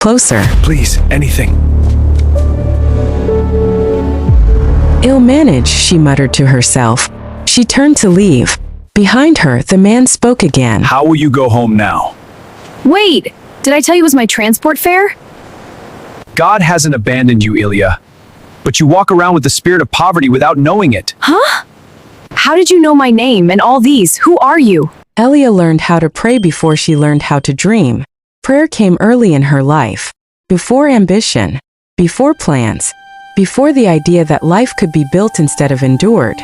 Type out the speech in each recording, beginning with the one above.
Closer. Please, anything. Ill-managed, she muttered to herself. She turned to leave. Behind her, the man spoke again. How will you go home now? Wait! Did I tell you it was my transport fare? God hasn't abandoned you, Elia. But you walk around with the spirit of poverty without knowing it. Huh? How did you know my name and all these? Who are you? Elia learned how to pray before she learned how to dream. Prayer came early in her life. Before ambition. Before plans. Before the idea that life could be built instead of endured.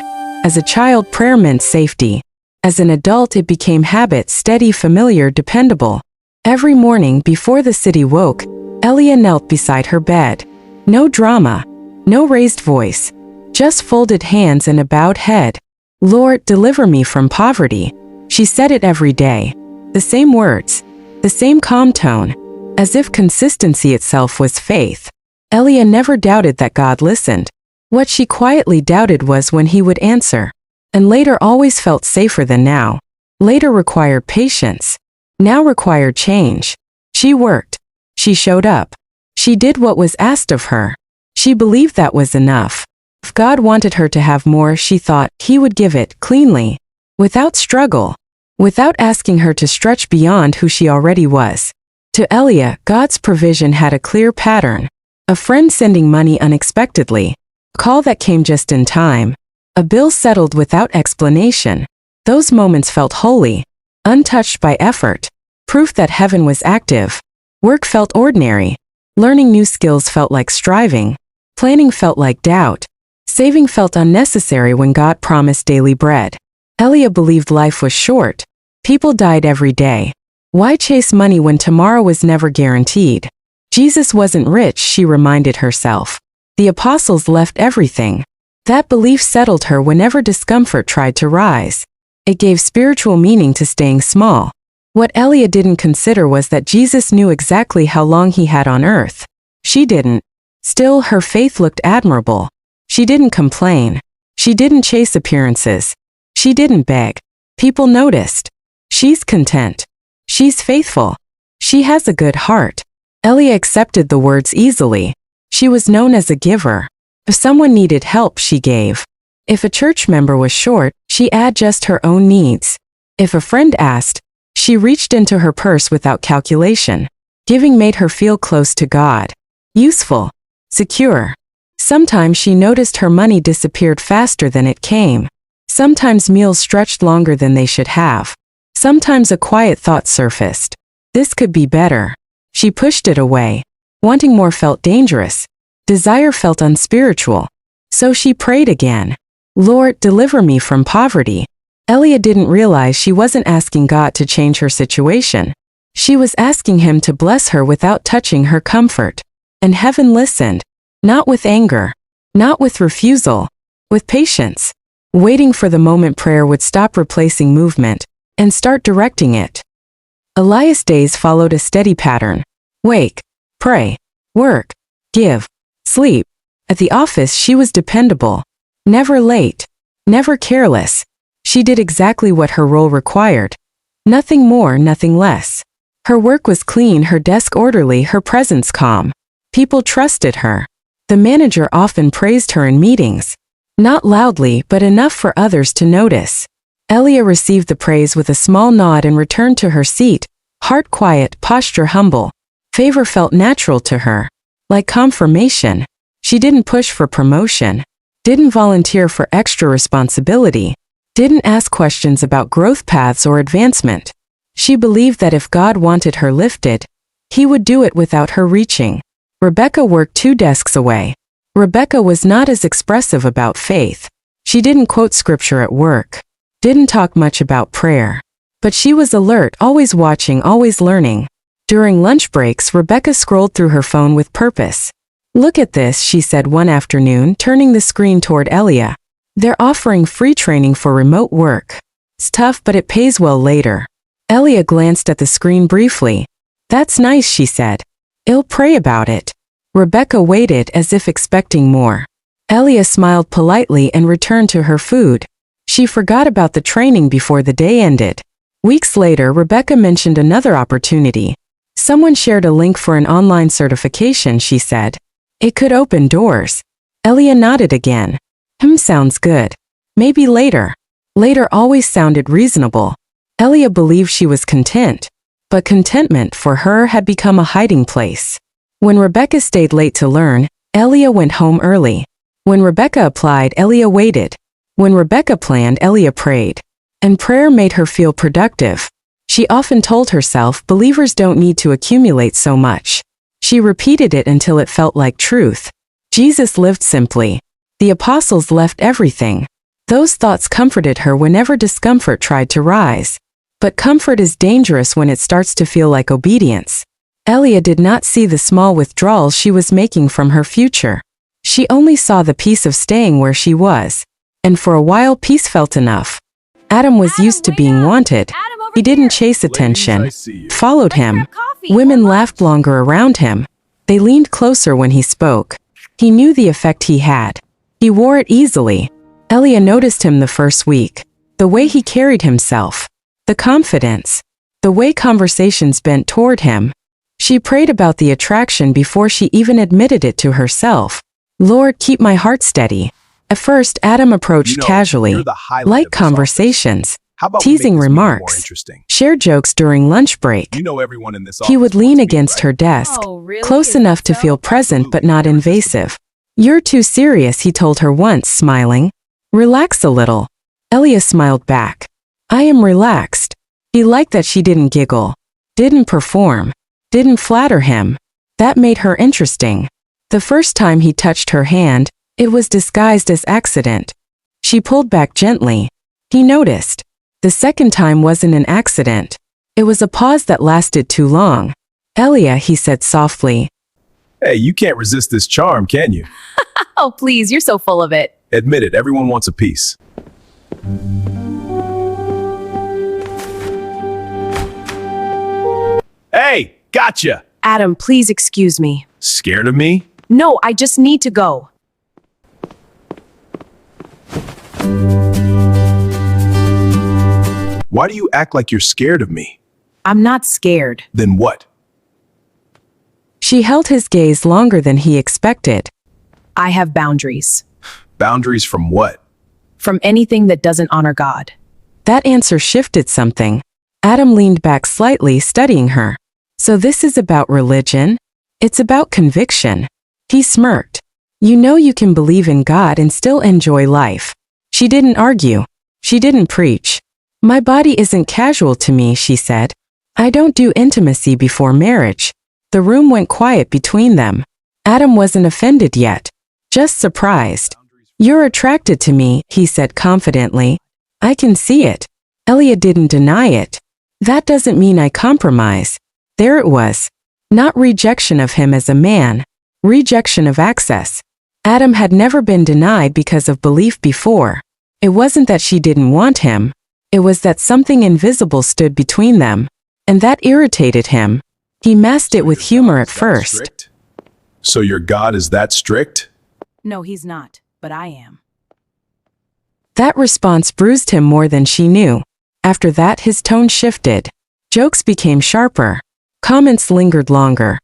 As a child, prayer meant safety. As an adult, it became habit, steady, familiar, dependable. Every morning before the city woke, Elia knelt beside her bed. No drama. No raised voice. Just folded hands and a bowed head. Lord, deliver me from poverty. She said it every day. The same words. The same calm tone. As if consistency itself was faith. Elia never doubted that God listened. What she quietly doubted was when he would answer. And later always felt safer than now. Later required patience. Now required change. She worked. She showed up. She did what was asked of her. She believed that was enough. If God wanted her to have more, she thought, He would give it, cleanly. Without struggle. Without asking her to stretch beyond who she already was. To Elia, God's provision had a clear pattern. A friend sending money unexpectedly. A call that came just in time. A bill settled without explanation. Those moments felt holy. Untouched by effort. Proof that heaven was active. Work felt ordinary. Learning new skills felt like striving. Planning felt like doubt. Saving felt unnecessary when God promised daily bread. Elia believed life was short. People died every day. Why chase money when tomorrow was never guaranteed? Jesus wasn't rich, she reminded herself. The apostles left everything. That belief settled her whenever discomfort tried to rise. It gave spiritual meaning to staying small. What Elia didn't consider was that Jesus knew exactly how long he had on earth. She didn't. Still, her faith looked admirable. She didn't complain. She didn't chase appearances. She didn't beg. People noticed. She's content. She's faithful. She has a good heart. Elia accepted the words easily. She was known as a giver. If someone needed help, she gave. If a church member was short, she added just her own needs. If a friend asked, she reached into her purse without calculation. Giving made her feel close to God. Useful. Secure. Sometimes she noticed her money disappeared faster than it came. Sometimes meals stretched longer than they should have. Sometimes a quiet thought surfaced. This could be better. She pushed it away. Wanting more felt dangerous. Desire felt unspiritual. So she prayed again. Lord, deliver me from poverty. Elia didn't realize she wasn't asking God to change her situation. She was asking Him to bless her without touching her comfort. And heaven listened. Not with anger. Not with refusal. With patience. Waiting for the moment prayer would stop replacing movement and start directing it. Elias' days followed a steady pattern. Wake. Pray. Work. Give. Sleep. At the office, she was dependable. Never late. Never careless. She did exactly what her role required. Nothing more, nothing less. Her work was clean, her desk orderly, her presence calm. People trusted her. The manager often praised her in meetings. Not loudly, but enough for others to notice. Elia received the praise with a small nod and returned to her seat, heart quiet, posture humble. Favor felt natural to her. Like confirmation. She didn't push for promotion. Didn't volunteer for extra responsibility. Didn't ask questions about growth paths or advancement. She believed that if God wanted her lifted, He would do it without her reaching. Rebecca worked 2 desks away. Rebecca was not as expressive about faith. She didn't quote scripture at work. Didn't talk much about prayer. But she was alert, always watching, always learning. During lunch breaks, Rebecca scrolled through her phone with purpose. Look at this, she said one afternoon, turning the screen toward Elia. They're offering free training for remote work. It's tough, but it pays well later. Elia glanced at the screen briefly. That's nice, she said. I'll pray about it. Rebecca waited as if expecting more. Elia smiled politely and returned to her food. She forgot about the training before the day ended. Weeks later, Rebecca mentioned another opportunity. Someone shared a link for an online certification, she said. It could open doors. Elia nodded again. Sounds good. Maybe later. Later always sounded reasonable. Elia believed she was content. But contentment for her had become a hiding place. When Rebecca stayed late to learn, Elia went home early. When Rebecca applied, Elia waited. When Rebecca planned, Elia prayed. And prayer made her feel productive. She often told herself believers don't need to accumulate so much. She repeated it until it felt like truth. Jesus lived simply. The apostles left everything. Those thoughts comforted her whenever discomfort tried to rise. But comfort is dangerous when it starts to feel like obedience. Elia did not see the small withdrawals she was making from her future. She only saw the peace of staying where she was. And for a while peace felt enough. Adam was used to being wanted. He didn't chase attention, followed him. Women laughed longer around him. They leaned closer when he spoke. He knew the effect he had. He wore it easily. Elia noticed him the first week. The way he carried himself. The confidence. The way conversations bent toward him. She prayed about the attraction before she even admitted it to herself. Lord, keep my heart steady. At first, Adam approached casually, light conversations, teasing remarks, shared jokes during lunch break. He would lean against her desk, close enough to feel present but not invasive. You're too serious, he told her once, smiling. Relax a little. Elia smiled back. I am relaxed. He liked that she didn't giggle, didn't perform, didn't flatter him. That made her interesting. The first time he touched her hand, it was disguised as accident. She pulled back gently. He noticed. The second time wasn't an accident. It was a pause that lasted too long. Elia, he said softly. Hey, you can't resist this charm, can you? Oh, please, you're so full of it. Admit it, everyone wants a piece. Hey, gotcha! Adam, please excuse me. Scared of me? No, I just need to go. Why do you act like you're scared of me? I'm not scared. Then what? She held his gaze longer than he expected. I have boundaries. Boundaries from what? From anything that doesn't honor God. That answer shifted something. Adam leaned back slightly, studying her. So this is about religion? It's about conviction. He smirked. You know you can believe in God and still enjoy life. She didn't argue. She didn't preach. My body isn't casual to me, she said. I don't do intimacy before marriage. The room went quiet between them. Adam wasn't offended yet. Just surprised. You're attracted to me, he said confidently. I can see it. Elia didn't deny it. That doesn't mean I compromise. There it was. Not rejection of him as a man. Rejection of access. Adam had never been denied because of belief before. It wasn't that she didn't want him. It was that something invisible stood between them. And that irritated him. He masked it with humor at first. So your God is that strict? No, he's not, but I am. That response bruised him more than she knew. After that, his tone shifted. Jokes became sharper. Comments lingered longer.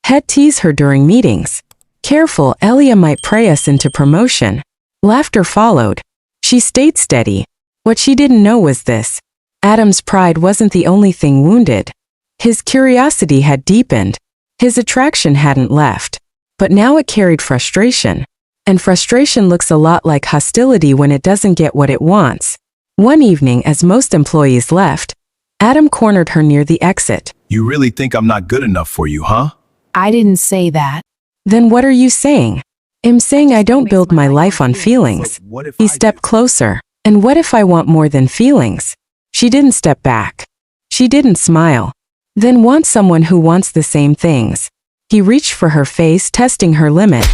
He'd tease her during meetings. Careful, Elia might pray us into promotion. Laughter followed. She stayed steady. What she didn't know was this. Adam's pride wasn't the only thing wounded. His curiosity had deepened. His attraction hadn't left. But now it carried frustration. And frustration looks a lot like hostility when it doesn't get what it wants. One evening, as most employees left, Adam cornered her near the exit. You really think I'm not good enough for you, huh? I didn't say that. Then what are you saying? I'm saying I don't build my life on feelings. He stepped closer. And what if I want more than feelings? She didn't step back. She didn't smile. Then want someone who wants the same things. He reached for her face, testing her limit.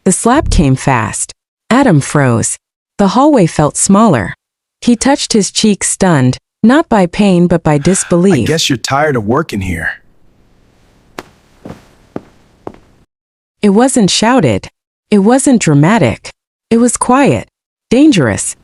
The slap came fast. Adam froze. The hallway felt smaller. He touched his cheek, stunned, not by pain but by disbelief. I guess you're tired of working here. It wasn't shouted. It wasn't dramatic. It was quiet. Dangerous.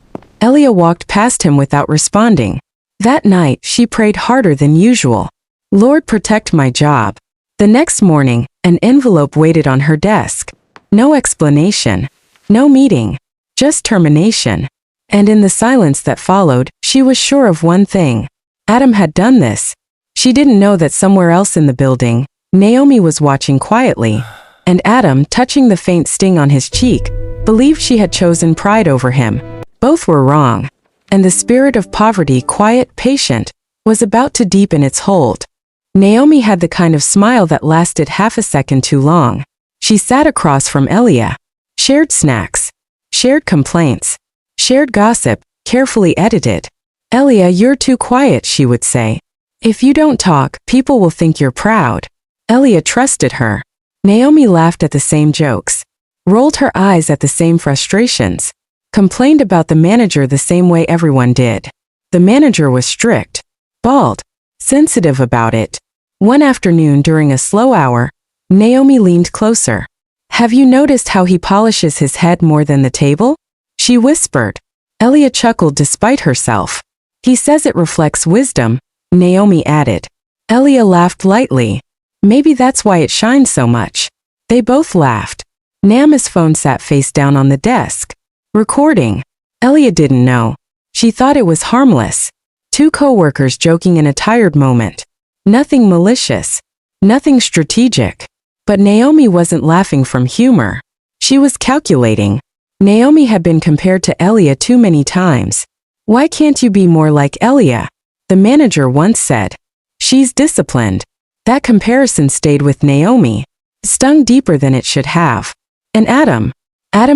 Elia walked past him without responding. That night, she prayed harder than usual. Lord, protect my job. The next morning, an envelope waited on her desk. No explanation. No meeting. Just termination. And in the silence that followed, she was sure of one thing. Adam had done this. She didn't know that somewhere else in the building, Naomi was watching quietly. And Adam, touching the faint sting on his cheek, believed she had chosen pride over him. Both were wrong. And the spirit of poverty, quiet, patient, was about to deepen its hold. Naomi had the kind of smile that lasted half a second too long. She sat across from Elia. Shared snacks. Shared complaints. Shared gossip, carefully edited. Elia, you're too quiet, she would say. If you don't talk, people will think you're proud. Elia trusted her. Naomi laughed at the same jokes. Rolled her eyes at the same frustrations. Complained about the manager the same way everyone did. The manager was strict. Bald. Sensitive about it. One afternoon during a slow hour, Naomi leaned closer. Have you noticed how he polishes his head more than the table? She whispered. Elia chuckled despite herself. He says it reflects wisdom, Naomi added. Elia laughed lightly. Maybe that's why it shines so much. They both laughed. Naomi's phone sat face down on the desk. Recording. Elia didn't know. She thought it was harmless. Two co-workers joking in a tired moment. Nothing malicious. Nothing strategic. But Naomi wasn't laughing from humor. She was calculating. Naomi had been compared to Elia too many times. Why can't you be more like Elia? The manager once said. She's disciplined. That comparison stayed with Naomi. Stung deeper than it should have. And Adam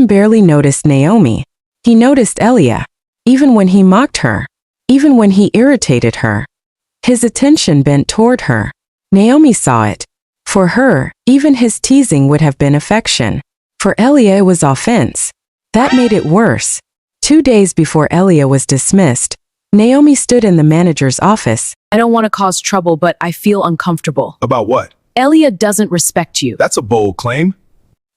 barely noticed Naomi. He noticed Elia. Even when he mocked her. Even when he irritated her. His attention bent toward her. Naomi saw it. For her, even his teasing would have been affection. For Elia it was offense. That made it worse. 2 days before Elia was dismissed, Naomi stood in the manager's office. I don't want to cause trouble, but I feel uncomfortable. About what? Elia doesn't respect you. That's a bold claim.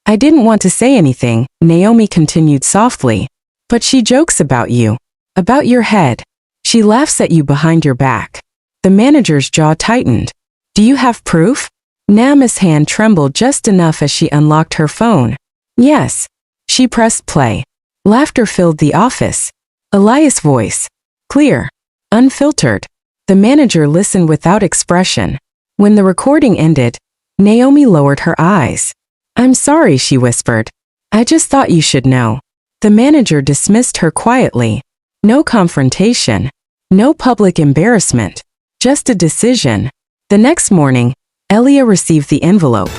I didn't want to say anything, Naomi continued softly. But she jokes about you. About your head. She laughs at you behind your back. The manager's jaw tightened. Do you have proof? Naomi's hand trembled just enough as she unlocked her phone. Yes. She pressed play. Laughter filled the office. Elias' voice. Clear. Unfiltered. The manager listened without expression. When the recording ended, Naomi lowered her eyes. I'm sorry, she whispered. I just thought you should know. The manager dismissed her quietly. No confrontation. No public embarrassment. Just a decision. The next morning, Elia received the envelope.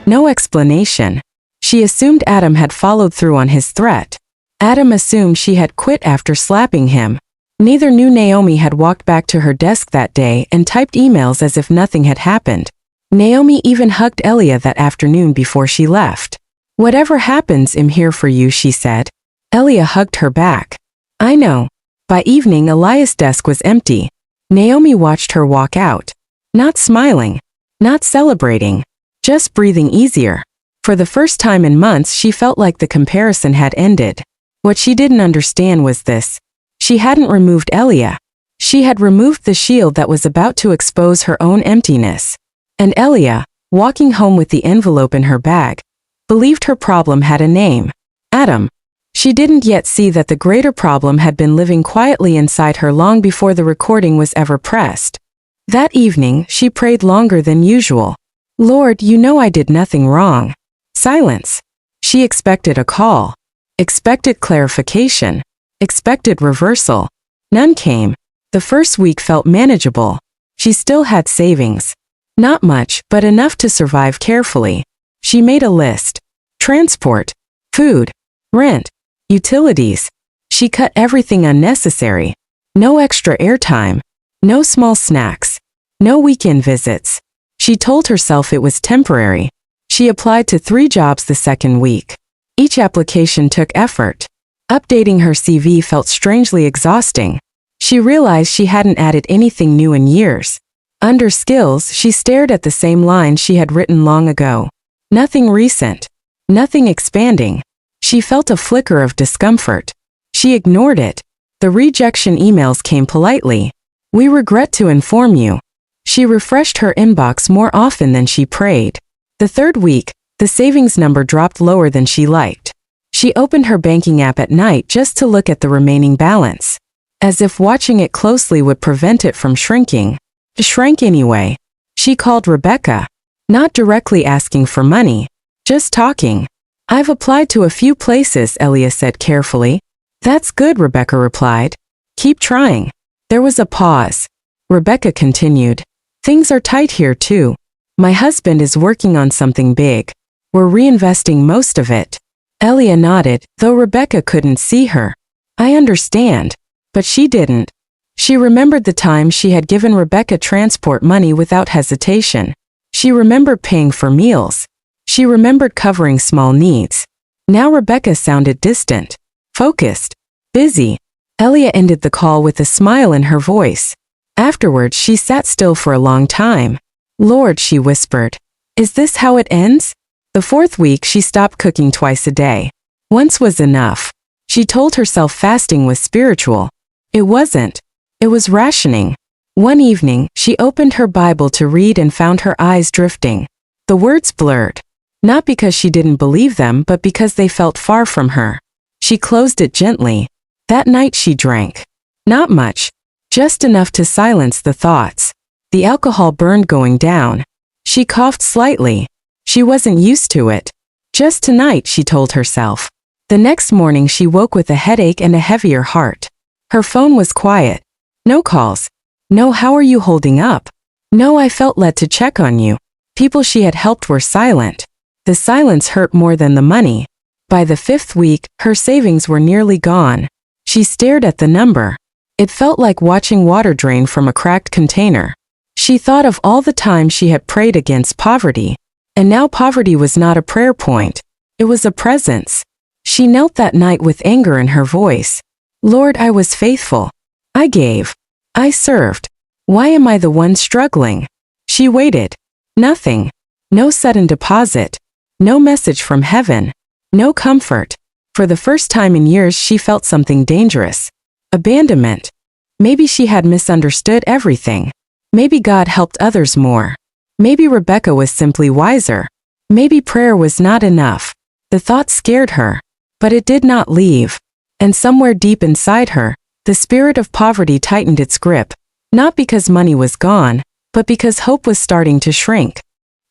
No explanation. She assumed Adam had followed through on his threat. Adam assumed she had quit after slapping him. Neither knew Naomi had walked back to her desk that day and typed emails as if nothing had happened. Naomi even hugged Elia that afternoon before she left. Whatever happens, I'm here for you, she said. Elia hugged her back. I know. By evening, Elias' desk was empty. Naomi watched her walk out. Not smiling. Not celebrating. Just breathing easier. For the first time in months, she felt like the comparison had ended. What she didn't understand was this. She hadn't removed Elia. She had removed the shield that was about to expose her own emptiness. And Elia, walking home with the envelope in her bag, believed her problem had a name. Adam. She didn't yet see that the greater problem had been living quietly inside her long before the recording was ever pressed. That evening, she prayed longer than usual. Lord, you know I did nothing wrong. Silence. She expected a call. Expected clarification. Expected reversal. None came. The first week felt manageable. She still had savings. Not much, but enough to survive carefully. She made a list. Transport. Food. Rent. Utilities. She cut everything unnecessary. No extra airtime. No small snacks. No weekend visits. She told herself it was temporary. She applied to 3 jobs the second week. Each application took effort. Updating her CV felt strangely exhausting. She realized she hadn't added anything new in years. Under skills, she stared at the same line she had written long ago. Nothing recent. Nothing expanding. She felt a flicker of discomfort. She ignored it. The rejection emails came politely. We regret to inform you. She refreshed her inbox more often than she prayed. The third week, the savings number dropped lower than she liked. She opened her banking app at night just to look at the remaining balance. As if watching it closely would prevent it from shrinking. It shrank anyway. She called Rebecca. Not directly asking for money. Just talking. "I've applied to a few places," Elia said carefully. "That's good," Rebecca replied. "Keep trying." There was a pause. Rebecca continued. "Things are tight here too. My husband is working on something big. We're reinvesting most of it." Elia nodded, though Rebecca couldn't see her. "I understand." But she didn't. She remembered the time she had given Rebecca transport money without hesitation. She remembered paying for meals. She remembered covering small needs. Now Rebecca sounded distant, focused, busy. Elia ended the call with a smile in her voice. Afterwards, she sat still for a long time. "Lord," she whispered, "is this how it ends?" The fourth week, she stopped cooking twice a day. Once was enough. She told herself fasting was spiritual. It wasn't. It was rationing. One evening, she opened her Bible to read and found her eyes drifting. The words blurred. Not because she didn't believe them, but because they felt far from her. She closed it gently. That night she drank. Not much. Just enough to silence the thoughts. The alcohol burned going down. She coughed slightly. She wasn't used to it. Just tonight, she told herself. The next morning she woke with a headache and a heavier heart. Her phone was quiet. No calls. No "how are you holding up?" No "I felt led to check on you." People she had helped were silent. The silence hurt more than the money. By the fifth week, her savings were nearly gone. She stared at the number. It felt like watching water drain from a cracked container. She thought of all the times she had prayed against poverty. And now poverty was not a prayer point. It was a presence. She knelt that night with anger in her voice. "Lord, I was faithful. I gave. I served. Why am I the one struggling?" She waited. Nothing. No sudden deposit. No message from heaven. No comfort. For the first time in years she felt something dangerous. Abandonment. Maybe she had misunderstood everything. Maybe God helped others more. Maybe Rebecca was simply wiser. Maybe prayer was not enough. The thought scared her. But it did not leave. And somewhere deep inside her, the spirit of poverty tightened its grip. Not because money was gone, but because hope was starting to shrink.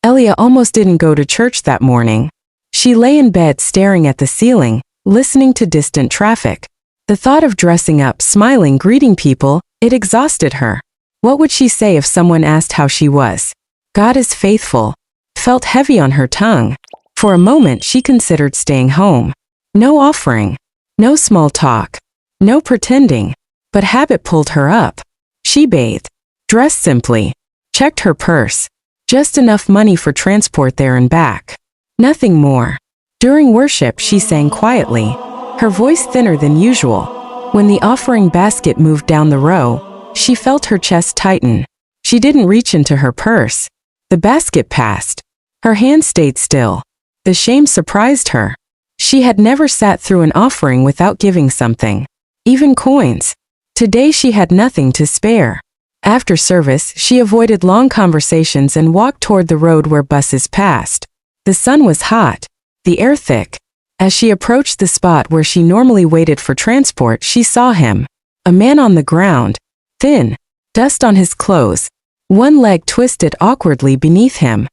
Elia almost didn't go to church that morning. She lay in bed staring at the ceiling, listening to distant traffic. The thought of dressing up, smiling, greeting people, it exhausted her. What would she say if someone asked how she was? God is faithful. Felt heavy on her tongue. For a moment she considered staying home. No offering. No small talk. No pretending. But habit pulled her up. She bathed. Dressed simply. Checked her purse. Just enough money for transport there and back. Nothing more. During worship she sang quietly. Her voice thinner than usual. When the offering basket moved down the row, she felt her chest tighten. She didn't reach into her purse. The basket passed. Her hand stayed still. The shame surprised her. She had never sat through an offering without giving something. Even coins. Today she had nothing to spare. After service, she avoided long conversations and walked toward the road where buses passed. The sun was hot. The air thick. As she approached the spot where she normally waited for transport, she saw him. A man on the ground. Thin. Dust on his clothes. One leg twisted awkwardly beneath him.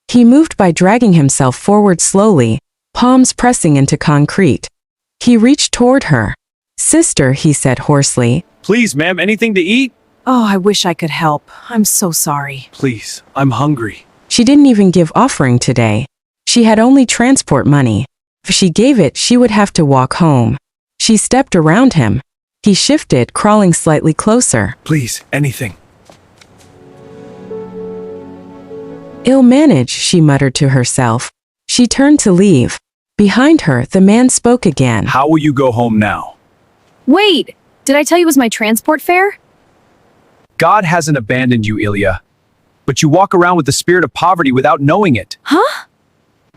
He moved by dragging himself forward slowly, palms pressing into concrete. He reached toward her. "Sister," he said hoarsely. "Please, ma'am, anything to eat?" Oh, I wish I could help. I'm so sorry. "Please, I'm hungry." She didn't even give offering today. She had only transport money. If she gave it, she would have to walk home. She stepped around him. He shifted, crawling slightly closer. "Please, anything." "Ill-managed," she muttered to herself. She turned to leave. Behind her, the man spoke again. "How will you go home now?" Wait! Did I tell you it was my transport fare? God hasn't abandoned you, Elia. But you walk around with the spirit of poverty without knowing it. Huh?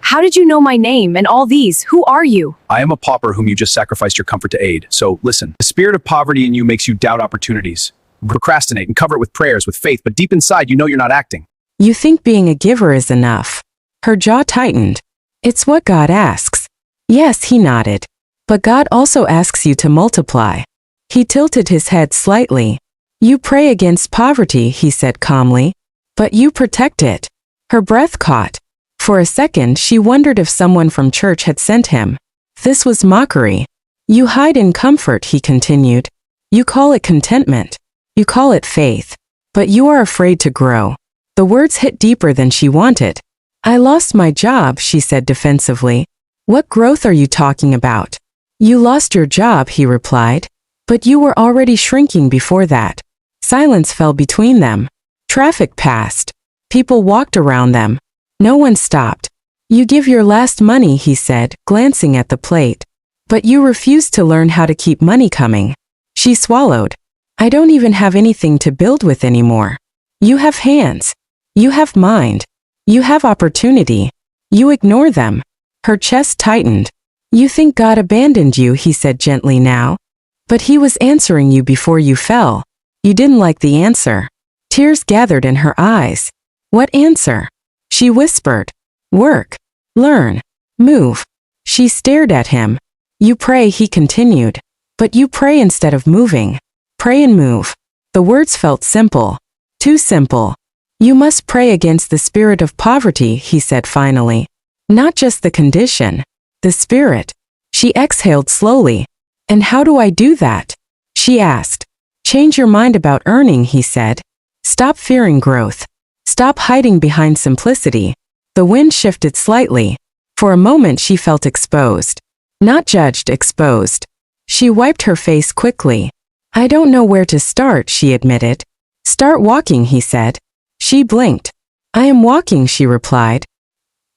How did you know my name and all these? Who are you? I am a pauper whom you just sacrificed your comfort to aid. So listen, the spirit of poverty in you makes you doubt opportunities. Procrastinate and cover it with prayers, with faith, but deep inside you know you're not acting. You think being a giver is enough. Her jaw tightened. It's what God asks. Yes, he nodded. But God also asks you to multiply. He tilted his head slightly. You pray against poverty, he said calmly. But you protect it. Her breath caught. For a second she wondered if someone from church had sent him. This was mockery. You hide in comfort, he continued. You call it contentment. You call it faith. But you are afraid to grow. The words hit deeper than she wanted. I lost my job, she said defensively. What growth are you talking about? You lost your job, he replied. But you were already shrinking before that. Silence fell between them. Traffic passed. People walked around them. No one stopped. You give your last money, he said, glancing at the plate. But you refuse to learn how to keep money coming. She swallowed. I don't even have anything to build with anymore. You have hands. You have mind. You have opportunity. You ignore them. Her chest tightened. You think God abandoned you, he said gently now. But he was answering you before you fell. You didn't like the answer. Tears gathered in her eyes. What answer? She whispered. Work. Learn. Move. She stared at him. You pray, he continued. But you pray instead of moving. Pray and move. The words felt simple. Too simple. You must pray against the spirit of poverty, he said finally. Not just the condition. The spirit. She exhaled slowly. And how do I do that? She asked. Change your mind about earning, he said. Stop fearing growth. Stop hiding behind simplicity. The wind shifted slightly. For a moment she felt exposed. Not judged, exposed. She wiped her face quickly. I don't know where to start, she admitted. Start walking, he said. She blinked. I am walking, she replied.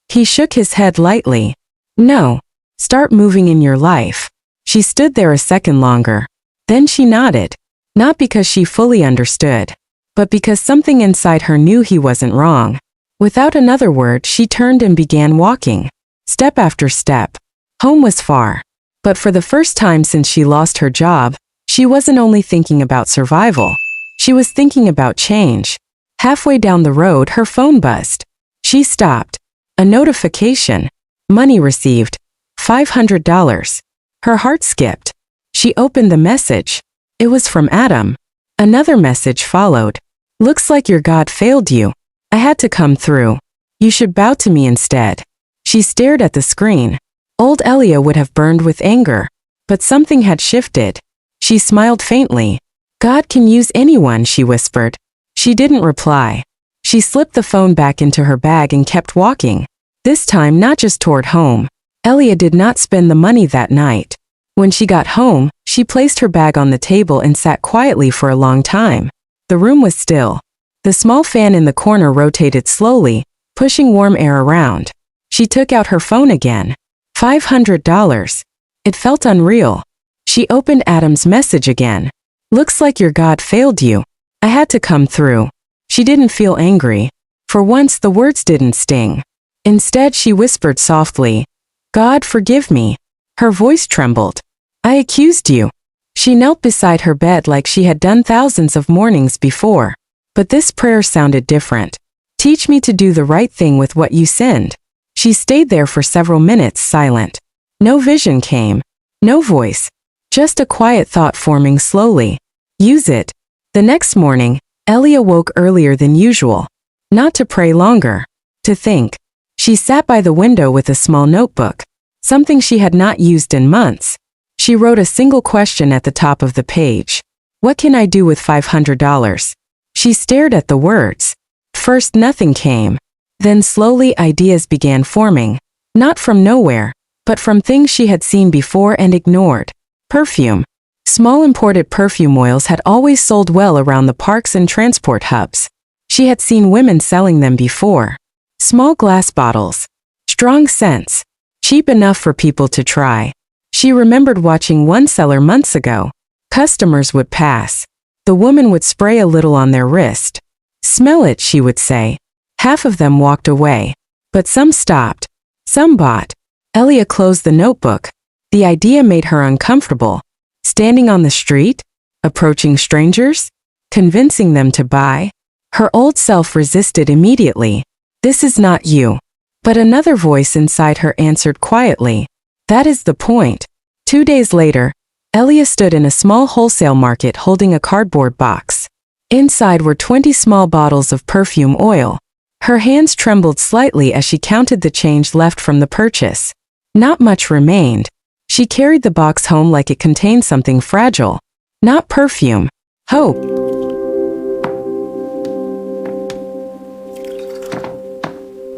He shook his head lightly. No. Start moving in your life. She stood there a second longer. Then she nodded. Not because she fully understood, but because something inside her knew he wasn't wrong. Without another word, she turned and began walking. Step after step. Home was far. But for the first time since she lost her job, she wasn't only thinking about survival. She was thinking about change. Halfway down the road, her phone buzzed. She stopped. A notification. Money received. $500. Her heart skipped. She opened the message. It was from Adam. Another message followed. Looks like your God failed you. I had to come through. You should bow to me instead. She stared at the screen. Old Elia would have burned with anger. But something had shifted. She smiled faintly. God can use anyone, she whispered. She didn't reply. She slipped the phone back into her bag and kept walking. This time not just toward home. Elia did not spend the money that night. When she got home, she placed her bag on the table and sat quietly for a long time. The room was still. The small fan in the corner rotated slowly, pushing warm air around. She took out her phone again. $500. It felt unreal. She opened Adam's message again. Looks like your God failed you. I had to come through. She didn't feel angry. For once the words didn't sting. Instead she whispered softly, God forgive me. Her voice trembled. I accused you. She knelt beside her bed like she had done thousands of mornings before. But this prayer sounded different. Teach me to do the right thing with what you sinned. She stayed there for several minutes silent. No vision came. No voice. Just a quiet thought forming slowly. Use it. The next morning, Elia woke earlier than usual. Not to pray longer. To think. She sat by the window with a small notebook. Something she had not used in months. She wrote a single question at the top of the page. What can I do with $500? She stared at the words. First nothing came. Then slowly ideas began forming. Not from nowhere, but from things she had seen before and ignored. Perfume. Small imported perfume oils had always sold well around the parks and transport hubs. She had seen women selling them before. Small glass bottles. Strong scents. Cheap enough for people to try. She remembered watching one seller months ago. Customers would pass. The woman would spray a little on their wrist. Smell it, she would say. Half of them walked away. But some stopped. Some bought. Elia closed the notebook. The idea made her uncomfortable. Standing on the street? Approaching strangers? convincing them to buy. Her old self resisted immediately. This is not you. But another voice inside her answered quietly. That is the point. 2 days later, Elia stood in a small wholesale market holding a cardboard box. Inside were 20 small bottles of perfume oil. Her hands trembled slightly as she counted the change left from the purchase. Not much remained. She carried the box home like it contained something fragile. Not perfume. Hope.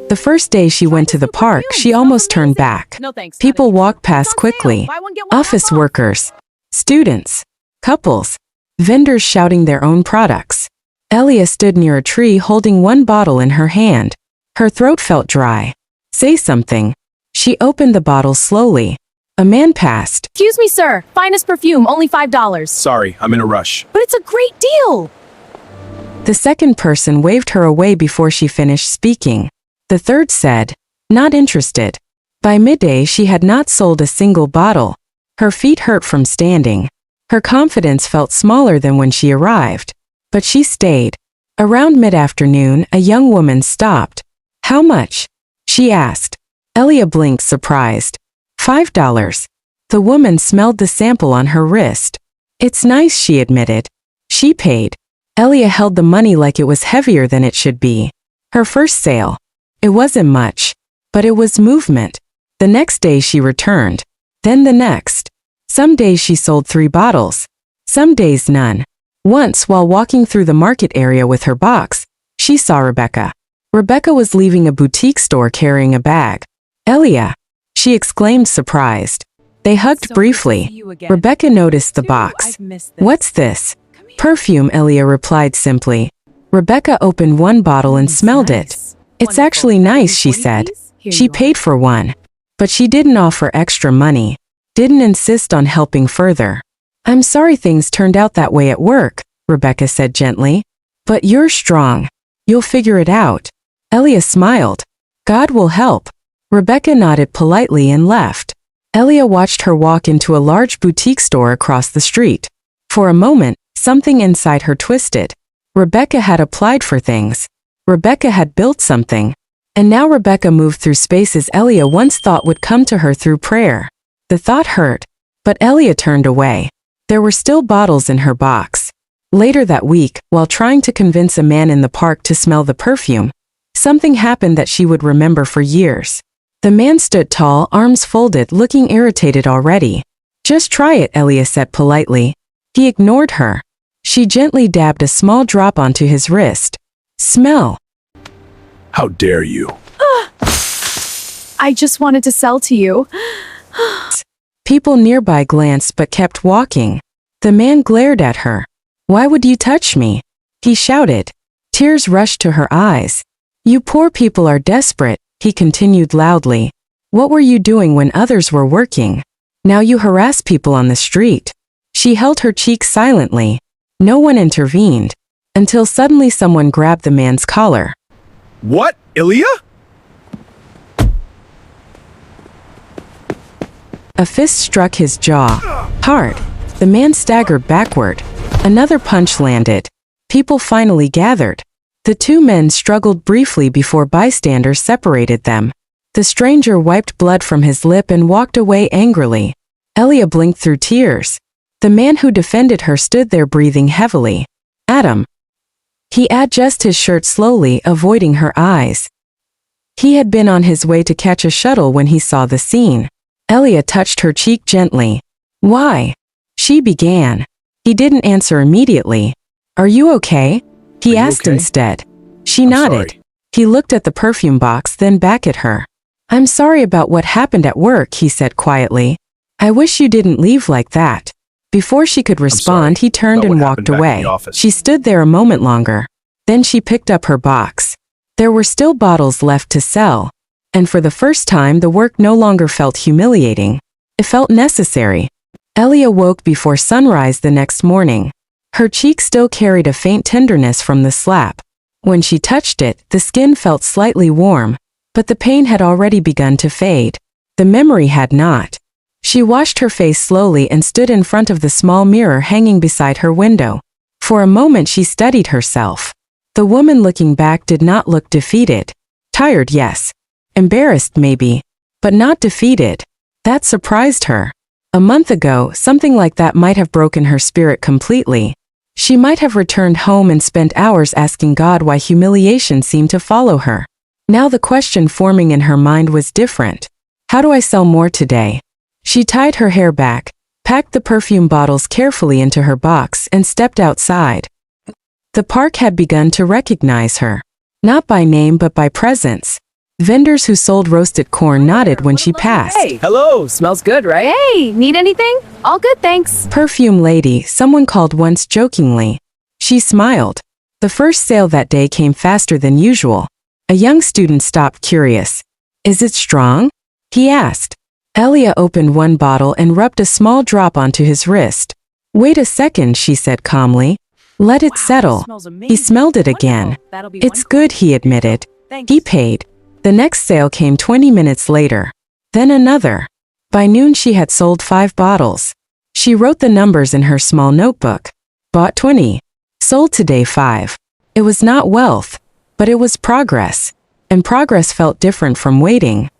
The first day she went to the park, she almost turned back. People walked past quickly. Office workers, students, couples, vendors shouting their own products. Elia stood near a tree holding one bottle in her hand. Her throat felt dry. Say something. She opened the bottle slowly. A man passed. Excuse me, sir. Finest perfume, only $5. Sorry, I'm in a rush. But it's a great deal. The second person waved her away before she finished speaking. The third said, not interested. By midday she had not sold a single bottle. Her feet hurt from standing. Her confidence felt smaller than when she arrived. But she stayed. Around mid-afternoon, a young woman stopped. How much? She asked. Elia blinked, surprised. $5. The woman smelled the sample on her wrist. It's nice, she admitted. She paid. Elia held the money like it was heavier than it should be. Her first sale. It wasn't much, but it was movement. The next day she returned. Then the next. Some days she sold 3 bottles. Some days none. Once, while walking through the market area with her box, she saw Rebecca. Rebecca was leaving a boutique store carrying a bag. Elia, she exclaimed, surprised. They hugged briefly. Rebecca noticed the box. What's this? Perfume, Elia replied simply. Rebecca opened one bottle and smelled it. It's actually nice, she said. She paid for one. But she didn't offer extra money. Didn't insist on helping further. I'm sorry things turned out that way at work, Rebecca said gently. But you're strong. You'll figure it out. Elia smiled. God will help. Rebecca nodded politely and left. Elia watched her walk into a large boutique store across the street. For a moment, something inside her twisted. Rebecca had applied for things. Rebecca had built something. And now Rebecca moved through spaces Elia once thought would come to her through prayer. The thought hurt. But Elia turned away. There were still bottles in her box. Later that week, while trying to convince a man in the park to smell the perfume, something happened that she would remember for years. The man stood tall, arms folded, looking irritated already. Just try it, Elia said politely. He ignored her. She gently dabbed a small drop onto his wrist. Smell. How dare you? I just wanted to sell to you. People nearby glanced but kept walking. The man glared at her. Why would you touch me? He shouted. Tears rushed to her eyes. You poor people are desperate, he continued loudly. What were you doing when others were working? Now you harass people on the street. She held her cheek silently. No one intervened. Until suddenly someone grabbed the man's collar. What? Elia? A fist struck his jaw. Hard. The man staggered backward. Another punch landed. People finally gathered. The two men struggled briefly before bystanders separated them. The stranger wiped blood from his lip and walked away angrily. Elia blinked through tears. The man who defended her stood there breathing heavily. Adam. He adjusted his shirt slowly, avoiding her eyes. He had been on his way to catch a shuttle when he saw the scene. Elia touched her cheek gently. Why? She began. He didn't answer immediately. Are you okay? He asked instead. She nodded. Sorry. He looked at the perfume box, then back at her. I'm sorry about what happened at work, he said quietly. I wish you didn't leave like that. Before she could respond, he turned and walked away. She stood there a moment longer. Then she picked up her box. There were still bottles left to sell. And for the first time, the work no longer felt humiliating. It felt necessary. Elia woke before sunrise the next morning. Her cheek still carried a faint tenderness from the slap. When she touched it, the skin felt slightly warm, but the pain had already begun to fade. The memory had not. She washed her face slowly and stood in front of the small mirror hanging beside her window. For a moment she studied herself. The woman looking back did not look defeated. Tired, yes. Embarrassed, maybe. But not defeated. That surprised her. A month ago, something like that might have broken her spirit completely. She might have returned home and spent hours asking God why humiliation seemed to follow her. Now the question forming in her mind was different. How do I sell more today? She tied her hair back, packed the perfume bottles carefully into her box, and stepped outside. The park had begun to recognize her. Not by name but by presence. Vendors who sold roasted corn nodded when she passed. Hey. Hello, smells good, right? Hey, need anything? All good, thanks. Perfume lady, someone called once jokingly. She smiled. The first sale that day came faster than usual. A young student stopped, curious. Is it strong? He asked. Elia opened one bottle and rubbed a small drop onto his wrist. Wait a second, she said calmly. Let it settle. He smelled it again. It's good, he admitted. He paid. The next sale came 20 minutes later. Then another. By noon she had sold 5 bottles. She wrote the numbers in her small notebook. Bought 20. Sold today 5. It was not wealth, but it was progress. And progress felt different from waiting.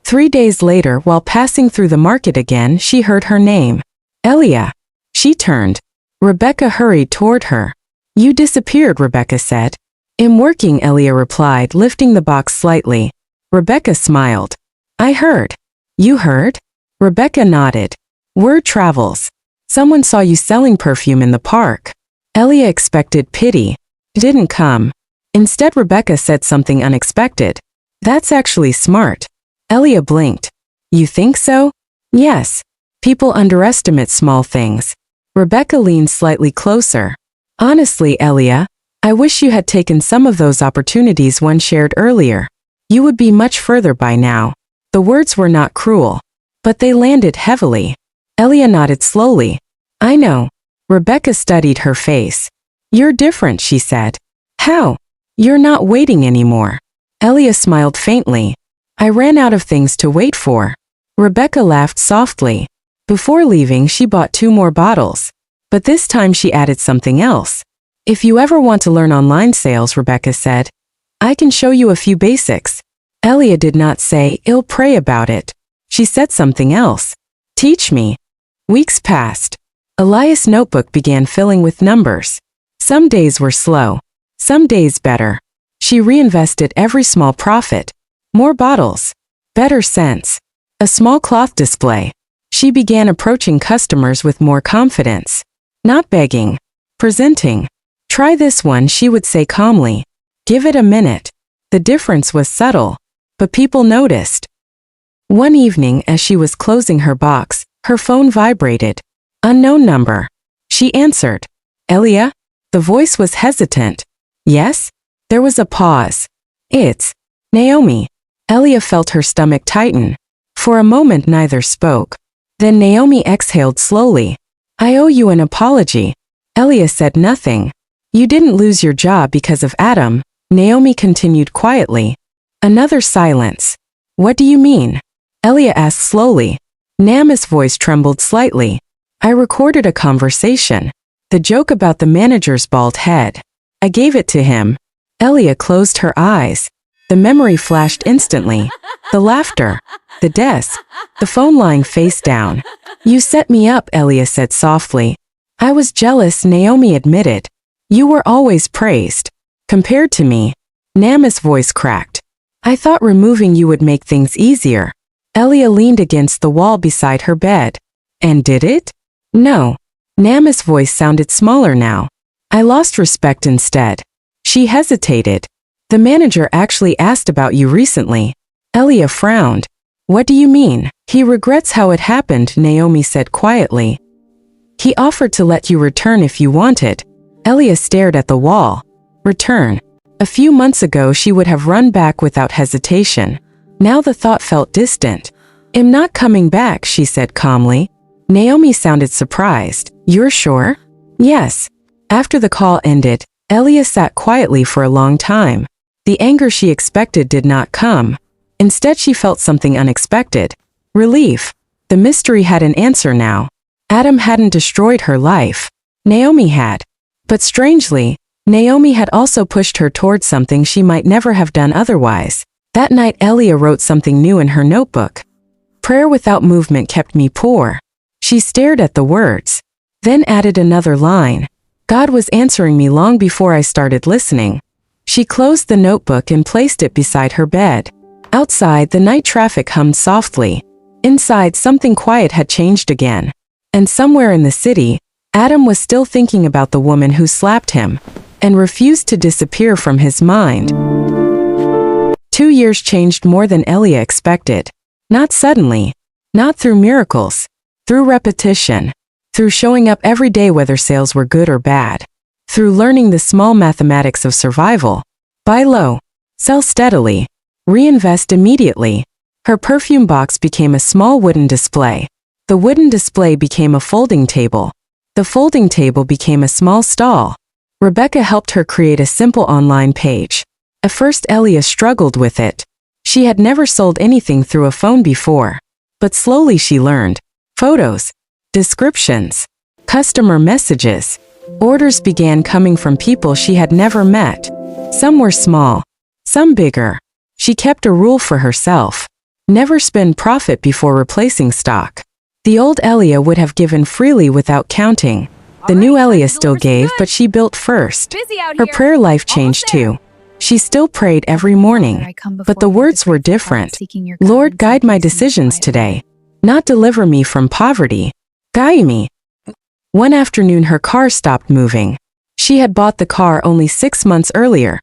3 days later, while passing through the market again, she heard her name. Elia. She turned. Rebecca hurried toward her. You disappeared, Rebecca said. I'm working, Elia replied, lifting the box slightly. Rebecca smiled. I heard. You heard? Rebecca nodded. Word travels. Someone saw you selling perfume in the park. Elia expected pity. Didn't come. Instead, Rebecca said something unexpected. That's actually smart. Elia blinked. You think so? Yes. People underestimate small things. Rebecca leaned slightly closer. Honestly, Elia, I wish you had taken some of those opportunities one shared earlier. You would be much further by now. The words were not cruel, but they landed heavily. Elia nodded slowly. I know. Rebecca studied her face. You're different, she said. How? You're not waiting anymore. Elia smiled faintly. I ran out of things to wait for. Rebecca laughed softly. Before leaving, she bought 2 more bottles. But this time she added something else. If you ever want to learn online sales, Rebecca said, I can show you a few basics. Elia did not say, I'll pray about it. She said something else. Teach me. Weeks passed. Elias' notebook began filling with numbers. Some days were slow. Some days better. She reinvested every small profit. More bottles. Better scents. A small cloth display. She began approaching customers with more confidence. Not begging. Presenting. Try this one, she would say calmly. Give it a minute. The difference was subtle, but people noticed. One evening, as she was closing her box, her phone vibrated. Unknown number. She answered. Elia? The voice was hesitant. Yes? There was a pause. It's Naomi. Elia felt her stomach tighten. For a moment neither spoke. Then Naomi exhaled slowly. I owe you an apology. Elia said nothing. You didn't lose your job because of Adam, Naomi continued quietly. Another silence. What do you mean? Elia asked slowly. Naomi's voice trembled slightly. I recorded a conversation. The joke about the manager's bald head. I gave it to him. Elia closed her eyes. The memory flashed instantly. The laughter. The desk. The phone lying face down. You set me up, Elia said softly. I was jealous, Naomi admitted. You were always praised. Compared to me. Naomi's voice cracked. I thought removing you would make things easier. Elia leaned against the wall beside her bed. And did it? No. Naomi's voice sounded smaller now. I lost respect instead. She hesitated. The manager actually asked about you recently. Elia frowned. What do you mean? He regrets how it happened, Naomi said quietly. He offered to let you return if you wanted. Elia stared at the wall. Return. A few months ago she would have run back without hesitation. Now the thought felt distant. I'm not coming back, she said calmly. Naomi sounded surprised. You're sure? Yes. After the call ended, Elia sat quietly for a long time. The anger she expected did not come. Instead she felt something unexpected. Relief. The mystery had an answer now. Adam hadn't destroyed her life. Naomi had. But strangely, Naomi had also pushed her towards something she might never have done otherwise. That night Elia wrote something new in her notebook. Prayer without movement kept me poor. She stared at the words, then added another line. God was answering me long before I started listening. She closed the notebook and placed it beside her bed. Outside, the night traffic hummed softly. Inside, something quiet had changed again. And somewhere in the city, Adam was still thinking about the woman who slapped him and refused to disappear from his mind. 2 years changed more than Elia expected. Not suddenly, not through miracles, through repetition, through showing up every day whether sales were good or bad, through learning the small mathematics of survival. Buy low, sell steadily, reinvest immediately. Her perfume box became a small wooden display. The wooden display became a folding table. The folding table became a small stall. Rebecca helped her create a simple online page. At first Elia struggled with it. She had never sold anything through a phone before. But slowly she learned. Photos, descriptions, customer messages. Orders began coming from people she had never met. Some were small, some bigger. She kept a rule for herself. Never spend profit before replacing stock. The old Elia would have given freely without counting. The new Elia still gave, but she built first. Her prayer life changed too. She still prayed every morning, but the words were different. Lord, guide my decisions today. Not deliver me from poverty. Guide me. One afternoon her car stopped moving. She had bought the car only 6 months earlier.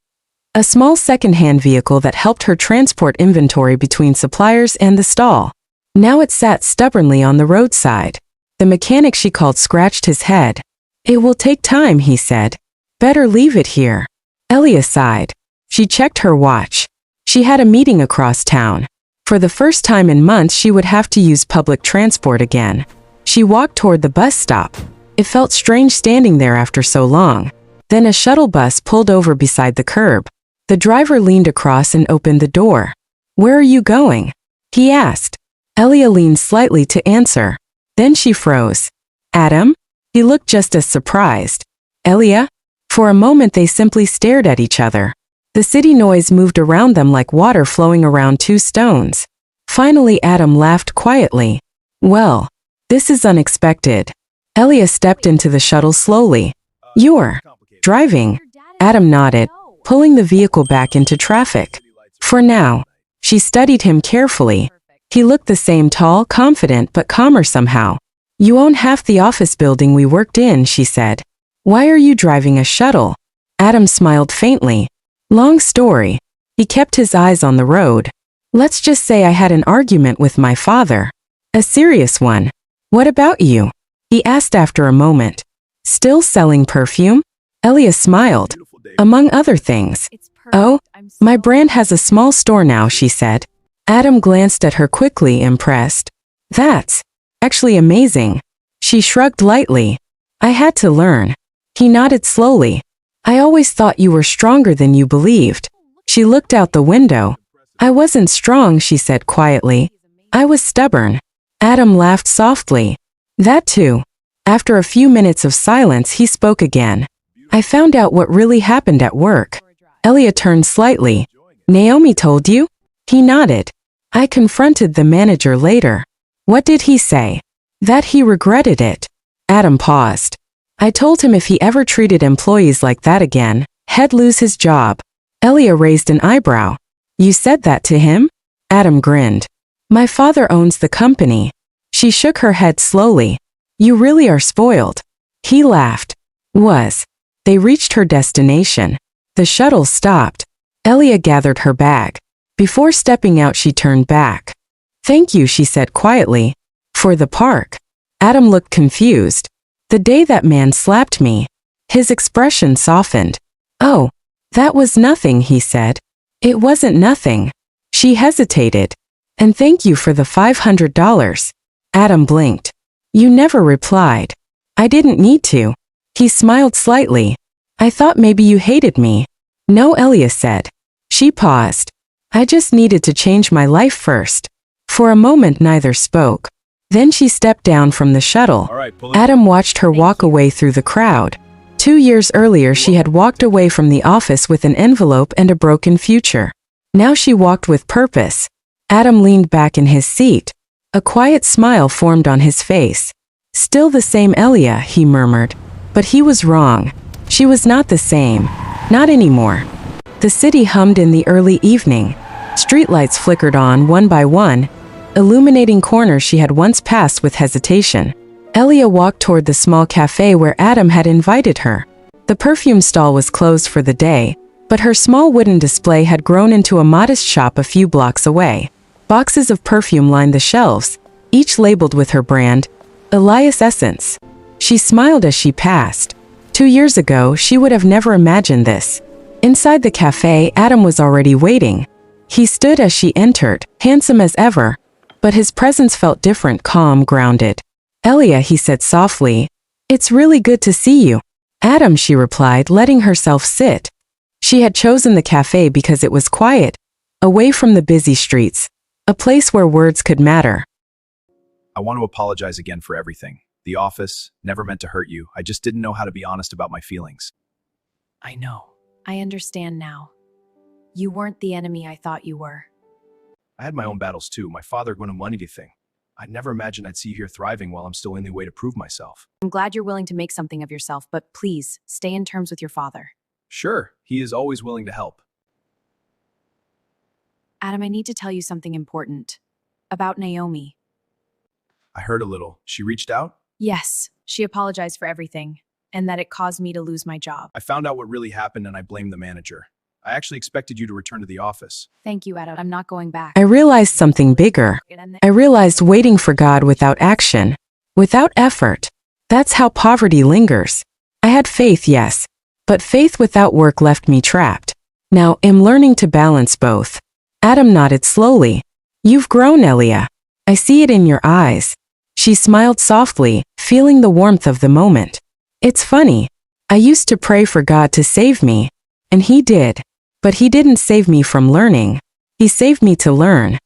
A small second-hand vehicle that helped her transport inventory between suppliers and the stall. Now it sat stubbornly on the roadside. The mechanic she called scratched his head. It will take time, he said. Better leave it here. Elia sighed. She checked her watch. She had a meeting across town. For the first time in months she would have to use public transport again. She walked toward the bus stop. It felt strange standing there after so long. Then a shuttle bus pulled over beside the curb. The driver leaned across and opened the door. Where are you going? He asked. Elia leaned slightly to answer. Then she froze. Adam? He looked just as surprised. Elia? For a moment they simply stared at each other. The city noise moved around them like water flowing around two stones. Finally Adam laughed quietly. Well, this is unexpected. Elia stepped into the shuttle slowly. You're driving? Adam nodded, pulling the vehicle back into traffic. For now. She studied him carefully. He looked the same, tall, confident, but calmer somehow. You own half the office building we worked in, she said. Why are you driving a shuttle? Adam smiled faintly. Long story. He kept his eyes on the road. Let's just say I had an argument with my father. A serious one. What about you? He asked after a moment. Still selling perfume? Elia smiled. Among other things. Oh, my brand has a small store now, she said. Adam glanced at her quickly, impressed. That's actually amazing. She shrugged lightly. I had to learn. He nodded slowly. I always thought you were stronger than you believed. She looked out the window. I wasn't strong, she said quietly. I was stubborn. Adam laughed softly. That too. After a few minutes of silence, he spoke again. I found out what really happened at work. Elia turned slightly. Naomi told you? He nodded. I confronted the manager later. What did he say? That he regretted it. Adam paused. I told him if he ever treated employees like that again, he'd lose his job. Elia raised an eyebrow. You said that to him? Adam grinned. My father owns the company. She shook her head slowly. You really are spoiled. He laughed. Was. They reached her destination. The shuttle stopped. Elia gathered her bag. Before stepping out, she turned back. Thank you, she said quietly. For the park. Adam looked confused. The day that man slapped me. His expression softened. Oh, that was nothing, he said. It wasn't nothing. She hesitated. And thank you for the $500. Adam blinked. You never replied. I didn't need to. He smiled slightly. I thought maybe you hated me. No, Elia said. She paused. I just needed to change my life first. For a moment neither spoke. Then she stepped down from the shuttle. Adam watched her walk away through the crowd. 2 years earlier she had walked away from the office with an envelope and a broken future. Now she walked with purpose. Adam leaned back in his seat. A quiet smile formed on his face. "Still the same Elia," he murmured. But he was wrong. She was not the same. Not anymore. The city hummed in the early evening. Streetlights flickered on one by one, illuminating corners she had once passed with hesitation. Elia walked toward the small cafe where Adam had invited her. The perfume stall was closed for the day, but her small wooden display had grown into a modest shop a few blocks away. Boxes of perfume lined the shelves, each labeled with her brand, Elias Essence. She smiled as she passed. 2 years ago, she would have never imagined this. Inside the cafe, Adam was already waiting. He stood as she entered, handsome as ever, but his presence felt different, calm, grounded. "Elia," he said softly, "it's really good to see you." "Adam," she replied, letting herself sit. She had chosen the cafe because it was quiet, away from the busy streets, a place where words could matter. I want to apologize again for everything. The office never meant to hurt you. I just didn't know how to be honest about my feelings. I know. I understand now. You weren't the enemy I thought you were. I had my own battles too. My father going to money thing. I never imagined I'd see you here thriving while I'm still in the way to prove myself. I'm glad you're willing to make something of yourself, but please, stay in terms with your father. Sure, he is always willing to help. Adam, I need to tell you something important. About Naomi. I heard a little. She reached out? Yes, she apologized for everything, and that it caused me to lose my job. I found out what really happened and I blamed the manager. I actually expected you to return to the office. Thank you, Adam. I'm not going back. I realized something bigger. I realized waiting for God without action, without effort. That's how poverty lingers. I had faith, yes, but faith without work left me trapped. Now I'm learning to balance both. Adam nodded slowly. You've grown, Elia. I see it in your eyes. She smiled softly, feeling the warmth of the moment. It's funny. I used to pray for God to save me, and He did. But He didn't save me from learning. He saved me to learn.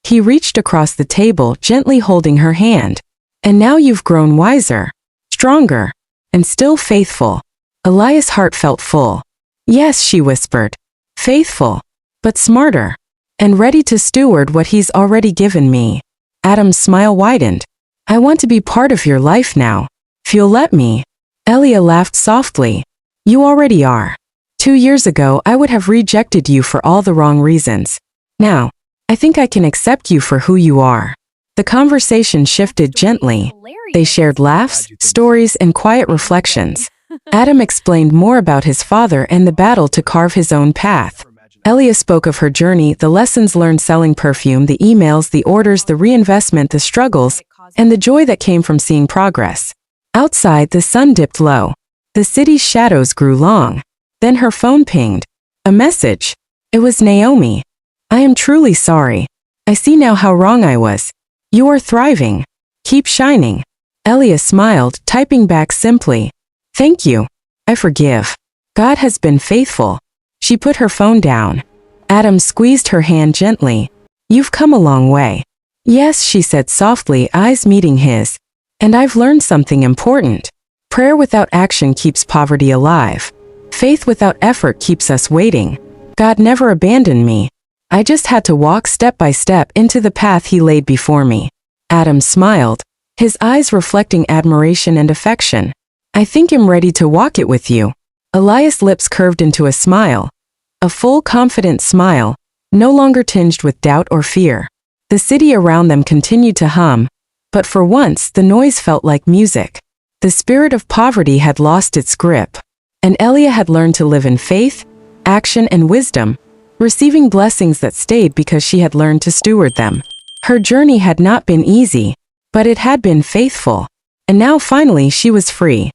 He reached across the table, gently holding her hand. And now you've grown wiser, stronger, and still faithful. Elias' heart felt full. Yes, she whispered. Faithful, but smarter, and ready to steward what He's already given me. Adam's smile widened. I want to be part of your life now. If you'll let me. Elia laughed softly. You already are. 2 years ago, I would have rejected you for all the wrong reasons. Now, I think I can accept you for who you are. The conversation shifted gently. They shared laughs, stories, and quiet reflections. Adam explained more about his father and the battle to carve his own path. Elia spoke of her journey, the lessons learned selling perfume, the emails, the orders, the reinvestment, the struggles, and the joy that came from seeing progress. Outside, the sun dipped low. The city's shadows grew long. Then her phone pinged. A message. It was Naomi. I am truly sorry. I see now how wrong I was. You are thriving. Keep shining. Elia smiled, typing back simply. Thank you. I forgive. God has been faithful. She put her phone down. Adam squeezed her hand gently. You've come a long way. Yes, she said softly, eyes meeting his. And I've learned something important. Prayer without action keeps poverty alive. Faith without effort keeps us waiting. God never abandoned me. I just had to walk step by step into the path He laid before me. Adam smiled, his eyes reflecting admiration and affection. I think I'm ready to walk it with you. Elias' lips curved into a smile. A full, confident smile, no longer tinged with doubt or fear. The city around them continued to hum, but for once the noise felt like music. The spirit of poverty had lost its grip. And Elia had learned to live in faith, action, and wisdom, receiving blessings that stayed because she had learned to steward them. Her journey had not been easy, but it had been faithful. And now finally she was free.